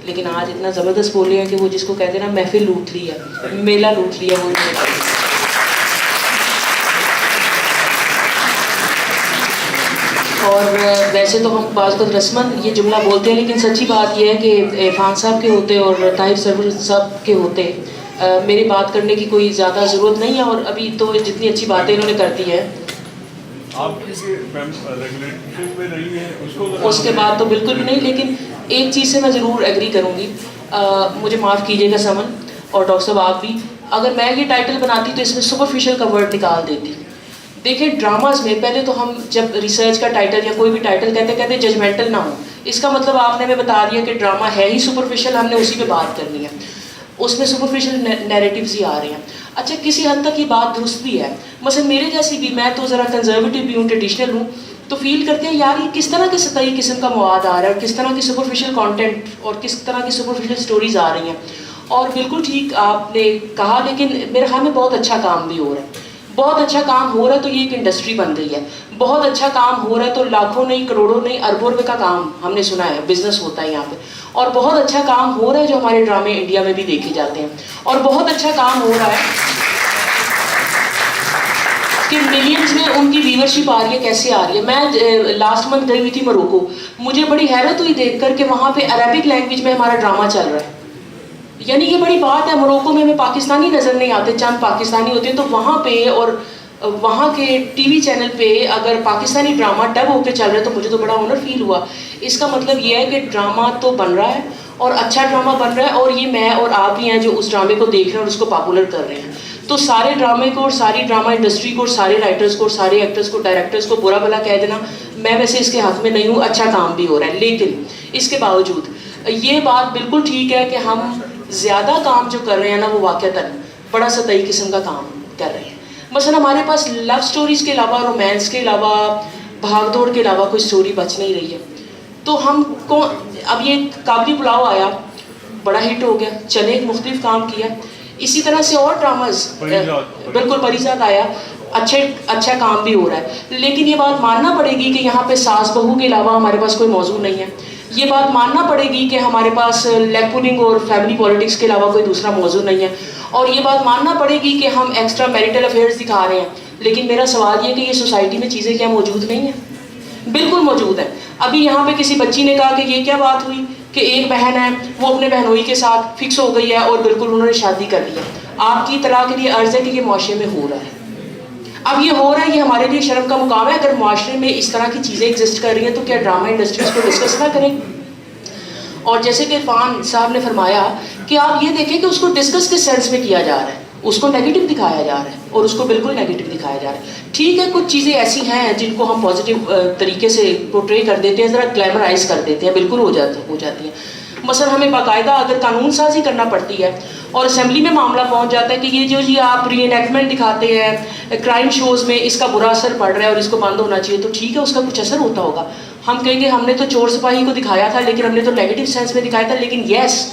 لیکن آج اتنا زبردست بولے ہیں کہ وہ جس کو کہتے ہیں نا محفل لوٹ لی ہے, میلہ لوٹ لیا وہ. اور ویسے تو ہم بعض وقت رسماً یہ جملہ بولتے ہیں, لیکن سچی بات یہ ہے کہ عرفان صاحب کے ہوتے اور طاہر سرور صاحب کے ہوتے میری بات کرنے کی کوئی زیادہ ضرورت نہیں ہے, اور ابھی تو جتنی اچھی باتیں انہوں نے کر دی ہیں اس کے بعد تو بالکل بھی نہیں. لیکن ایک چیز سے میں ضرور ایگری کروں گی, مجھے معاف کیجیے گا سمن اور ڈاکٹر صاحب آپ بھی, اگر میں یہ ٹائٹل بناتی تو اس میں سپرفیشل کا ورڈ نکال دیتی. دیکھیں ڈراماز میں پہلے تو ہم جب ریسرچ کا ٹائٹل یا کوئی بھی ٹائٹل کہتے ججمنٹل نہ ہو, اس کا مطلب آپ نے ہمیں بتا دیا کہ ڈرامہ ہے ہی سپرفیشل, ہم نے اسی پہ بات کرنی ہے, اس میں سپرفیشل نیریٹیوز ہی آ رہے ہیں. اچھا کسی حد تک یہ بات درست بھی ہے, مثلا میرے جیسی بھی, میں تو ذرا کنزرویٹو بھی ہوں, ٹریڈیشنل ہوں, تو فیل کرتے ہیں یار یہ کس طرح کے سطحی قسم کا مواد آ رہا ہے, اور کس طرح کی سپرفیشل کانٹینٹ اور کس طرح کی سپرفیشل سٹوریز آ رہی ہیں. اور بالکل ٹھیک آپ نے کہا, لیکن میرے خیال میں بہت اچھا کام بھی ہو رہا ہے, بہت اچھا کام ہو رہا ہے, تو یہ ایک انڈسٹری بن گئی ہے. بہت اچھا کام ہو رہا ہے تو لاکھوں نہیں, کروڑوں نہیں, اربوں روپے کا کام ہم نے سنا ہے بزنس ہوتا ہے یہاں پہ. اور بہت اچھا کام ہو رہا ہے جو ہمارے ڈرامے انڈیا میں بھی دیکھے جاتے ہیں, اور بہت اچھا کام ہو رہا ہے کہ ملینز میں ان کی ویورشپ آ رہی ہے. کیسے آ رہی ہے؟ میں لاسٹ منتھ گئی ہوئی تھی مروکو, مجھے بڑی حیرت ہوئی دیکھ کر کہ وہاں پہ عربک لینگویج میں ہمارا ڈرامہ چل رہا ہے. یعنی یہ بڑی بات ہے, مروکو میں ہمیں پاکستانی نظر نہیں آتے, چند پاکستانی ہوتے ہیں, تو وہاں پہ اور وہاں کے ٹی وی چینل پہ اگر پاکستانی ڈرامہ ڈب ہو کے چل رہا ہے تو مجھے تو بڑا آنر فیل ہوا. اس کا مطلب یہ ہے کہ ڈرامہ تو بن رہا ہے, اور اچھا ڈرامہ بن رہا ہے, اور یہ میں اور آپ ہی ہیں جو اس ڈرامے کو دیکھ رہے ہیں اور اس کو پاپولر کر رہے ہیں. تو سارے ڈرامے کو اور ساری ڈرامہ انڈسٹری کو اور سارے رائٹرز کو اور سارے ایکٹرز کو, ڈائریکٹرز کو برا بھلا کہہ دینا, میں ویسے اس کے حق میں نہیں ہوں. اچھا کام بھی ہو رہا ہے, لیکن اس کے باوجود یہ بات بالکل ٹھیک ہے کہ ہم زیادہ کام جو کر رہے ہیں نا وہ واقعتاً بڑا سطحی قسم کا کام کر رہے ہیں. مثلا ہمارے پاس لو سٹوریز کے علاوہ, رومانس کے علاوہ, بھاگ دوڑ کے علاوہ کوئی سٹوری بچ نہیں رہی ہے. تو ہم کو اب یہ کابلی پلاؤ آیا, بڑا ہٹ ہو گیا, چلے ایک مختلف کام کیا. اسی طرح سے اور ڈراماز, بالکل پریزاد آیا, اچھا کام بھی ہو رہا ہے. لیکن یہ بات ماننا پڑے گی کہ یہاں پہ ساس بہو کے علاوہ ہمارے پاس کوئی موضوع نہیں ہے. یہ بات ماننا پڑے گی کہ ہمارے پاس لیگ پولنگ اور فیملی پالیٹکس کے علاوہ کوئی دوسرا موضوع نہیں ہے. اور یہ بات ماننا پڑے گی کہ ہم ایکسٹرا میریٹل افیئرز دکھا رہے ہیں. لیکن میرا سوال یہ کہ یہ سوسائٹی میں چیزیں کیا موجود نہیں ہیں؟ بالکل موجود ہیں. ابھی یہاں پہ کسی بچی نے کہا کہ یہ کیا بات ہوئی کہ ایک بہن ہے وہ اپنے بہنوئی کے ساتھ فکس ہو گئی ہے اور بالکل انہوں نے شادی کر لی ہے. آپ کی اطلاع کے لیے عرض ہے کہ یہ معاشرے میں ہو رہا ہے. اب یہ ہو رہا ہے, یہ ہمارے لیے شرم کا مقام ہے. اگر معاشرے میں اس طرح کی چیزیں ایگزسٹ کر رہی ہیں تو کیا ڈرامہ انڈسٹری اس کو ڈسکس نہ کریں؟ اور جیسے کہ عرفان صاحب نے فرمایا کہ آپ یہ دیکھیں کہ اس کو ڈسکس کس سینس میں کیا جا رہا ہے, اس کو نیگیٹو دکھایا جا رہا ہے, اور اس کو بالکل نیگیٹو دکھایا جا رہا ہے. ٹھیک ہے, کچھ چیزیں ایسی ہیں جن کو ہم پازیٹیو طریقے سے پورٹری کر دیتے ہیں, ذرا گلیمرائز کر دیتے ہیں, بالکل ہو جاتی ہیں. مثلا ہمیں باقاعدہ اگر قانون سازی کرنا پڑتی ہے اور اسمبلی میں معاملہ پہنچ جاتا ہے کہ یہ جو جی آپ ری انیکٹمنٹ دکھاتے ہیں کرائم شوز میں, اس کا برا اثر پڑ رہا ہے اور اس کو بند ہونا چاہیے, تو ٹھیک ہے اس کا کچھ اثر ہوتا ہوگا. ہم کہیں گے ہم نے تو چور سپاہی کو دکھایا تھا لیکن ہم نے تو نیگیٹو سینس میں دکھایا تھا, لیکن یس